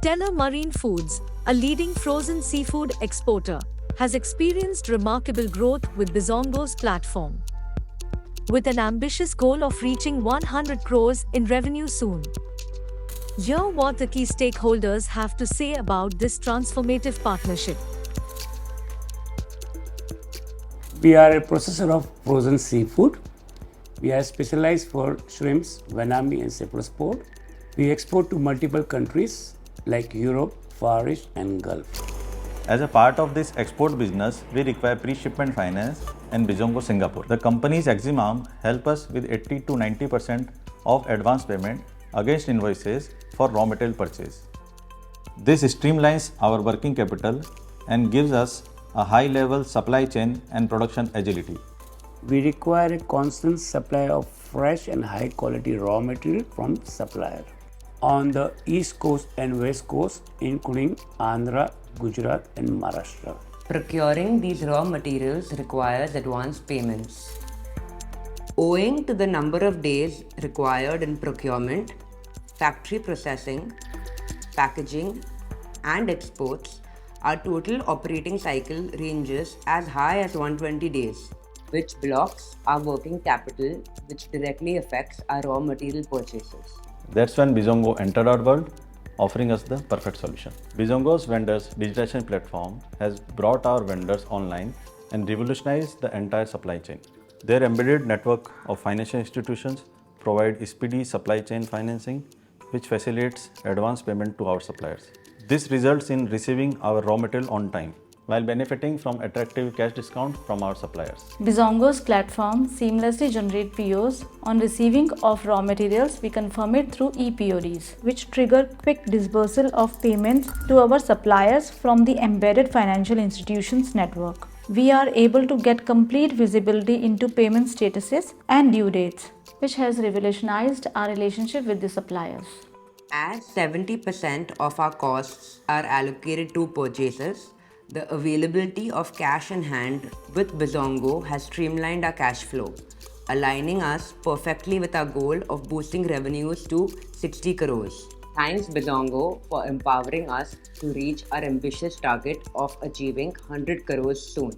Stellar Marine Foods, a leading frozen seafood exporter, has experienced remarkable growth with Bizongo's platform, with an ambitious goal of reaching 100 crores in revenue soon. Hear what the key stakeholders have to say about this transformative partnership. We are a processor of frozen seafood. We are specialized for shrimps, vanami and cypress port. We export to multiple countries like Europe, Far East and Gulf. As a part of this export business, we require pre-shipment finance and Bizongo Singapore. The company's Exim arm help us with 80 to 90% of advance payment against invoices for raw material purchase. This streamlines our working capital and gives us a high-level supply chain and production agility. We require a constant supply of fresh and high-quality raw material from supplier on the East Coast and West Coast, including Andhra, Gujarat and Maharashtra. Procuring these raw materials requires advance payments. Owing to the number of days required in procurement, factory processing, packaging, and exports, our total operating cycle ranges as high as 120 days, which blocks our working capital, which directly affects our raw material purchases. That's when Bizongo entered our world, offering us the perfect solution. Bizongo's Vendor Digitization platform has brought our vendors online and revolutionized the entire supply chain. Their embedded network of financial institutions provide speedy supply chain financing, which facilitates advance payment to our suppliers. This results in receiving our raw material on time, while benefiting from attractive cash discount from our suppliers. Bizongo's platform seamlessly generates POs. On receiving of raw materials, we confirm it through ePODs, which trigger quick disbursal of payments to our suppliers from the embedded financial institutions network. We are able to get complete visibility into payment statuses and due dates, which has revolutionized our relationship with the suppliers. As 70% of our costs are allocated to purchases, the availability of cash in hand with Bizongo has streamlined our cash flow, aligning us perfectly with our goal of boosting revenues to 60 crores. Thanks Bizongo for empowering us to reach our ambitious target of achieving 100 crores soon.